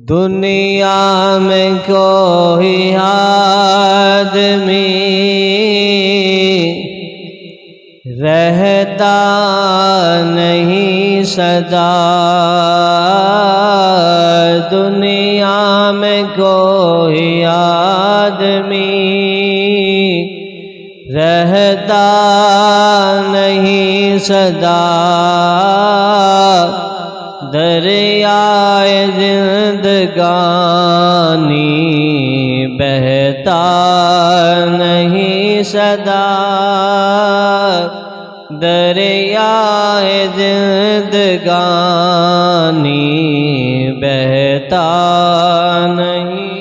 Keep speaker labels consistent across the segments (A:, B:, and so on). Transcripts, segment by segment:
A: دنیا میں کوئی آدمی رہتا نہیں سدا، دنیا میں کوئی آدمی رہتا نہیں سدا، دریائے زندگانی بہتا نہیں سدا، دریائے زندگانی بہتا نہیں۔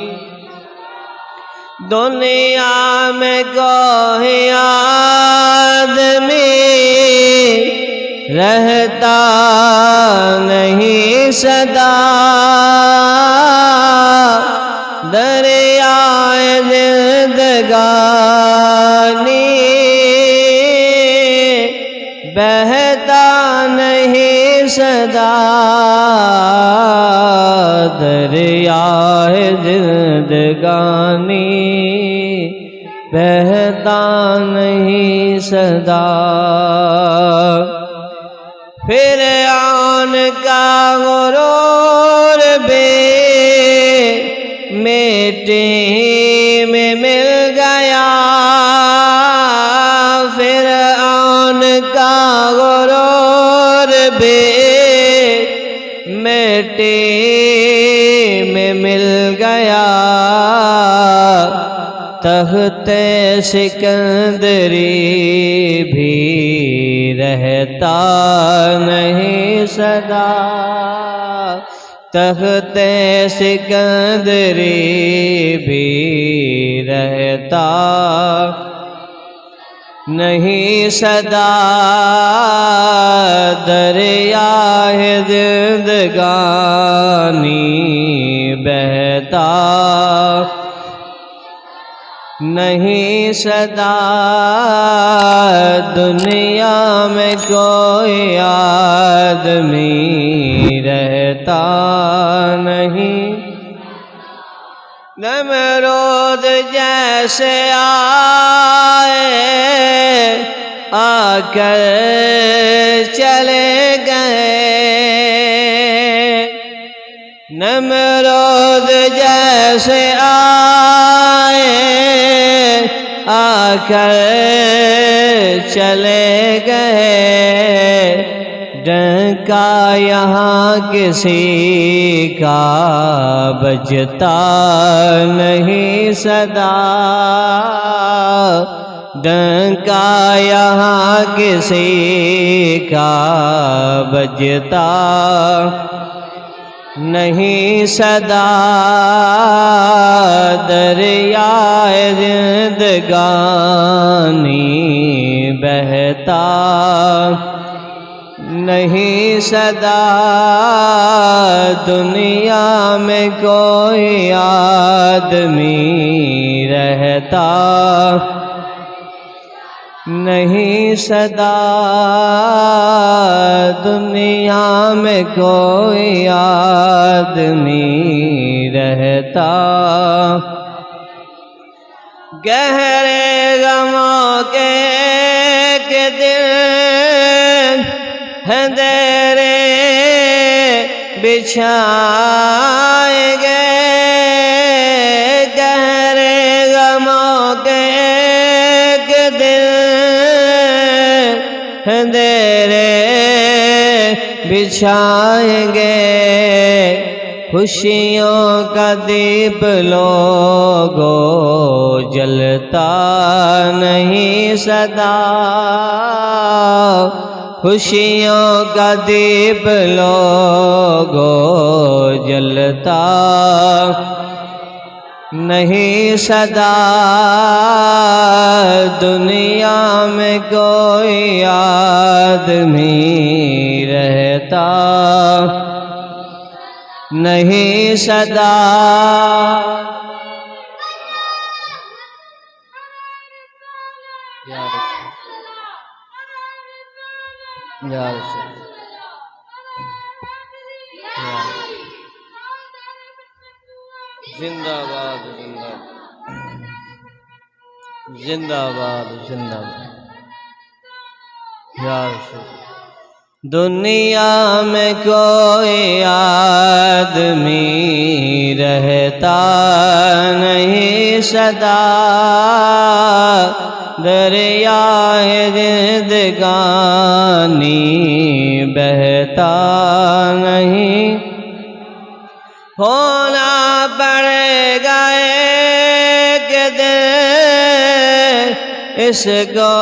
A: دنیا میں کوئی آدمی رہتا نہیں سدا، دریائے زندگانی بہتا نہیں سدا، دریائے زندگانی بہتا نہیں سدا۔ فرعون کا غرور بھی مٹی میں مل گیا، فرعون کا غرور بھی مٹی میں مل گیا، تخت سکندری بھی رہتا نہیں سدا، تخت سکندری بھی رہتا نہیں سدا، دریائے زندگانی بہتا نہیں سدا، دنیا میں کوئی آدمی رہتا نہیں۔ نمرود جیسے آئے آ کر چلے گئے، نمرود جیسے آئے آ کر چلے گئے، ڈنکا یہاں کسی کا بجتا نہیں سدا، ڈنکا یہاں کسی کا بجتا نہیں سدا، دریائے زندگانی بہتا نہیں سدا، دنیا میں کوئی آدمی رہتا نہیں سدا، دنیا میں کوئی آدمی رہتا۔ گہرے غموں کے ایک دن اندھیرے بچھائیں گے، گہرے غموں کے ایک دن اندھیرے بچھائیں گے، خوشیوں کا دیپ لوگو جلتا نہیں سدا، خوشیوں کا دیپ لوگو جلتا نہیں سدا، دنیا میں کوئی آدمی رہتا نہیں سدا۔ یا رسول زندہ باد زندہ زندہ باد زندہ باد یا رسول۔ دنیا میں کوئی آدمی رہتا نہیں سدا، دریائے زندگانی بہتا نہیں، ہونا پڑے گا ایک دن اس کو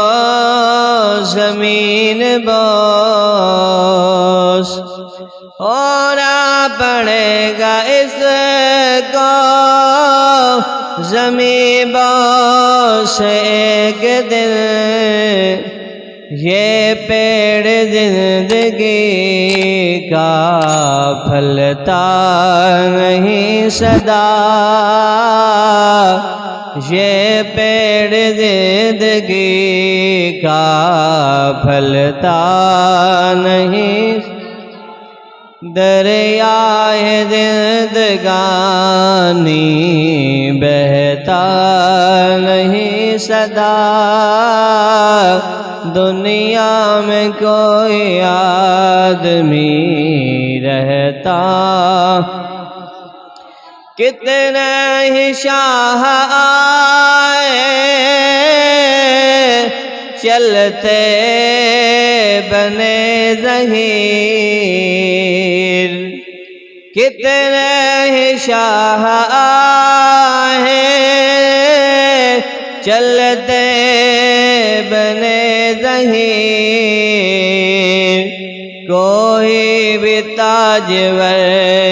A: زمین بوس، ہونا پڑے گا اس کو زمین بوس ایک دن، یہ پیڑ زندگی کا پھلتا نہیں سدا، یہ پیڑ زندگی کا پھلتا نہیں، دریائے زندگانی بہتا نہیں سدا، دنیا میں کوئی آدمی رہتا، کتنے ہی شاہ آئے چلتے بنے ظہیر، کتنے ہی شاہ آئے چلتے بنے ظہیر، کوئی بھی تاجور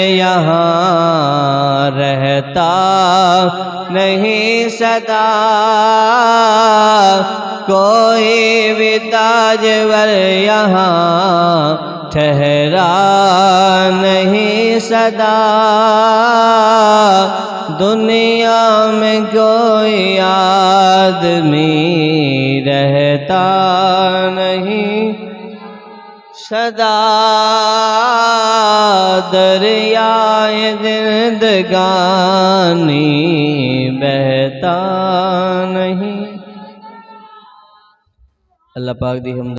A: یہاں رہتا نہیں سدا، کوئی بھی تاجور یہاں ٹھہرا نہیں سدا، دنیا میں کوئی آدمی رہتا نہیں سدا، دریائے زندگانی بہتا نہیں۔ اللہ پاک دی ہم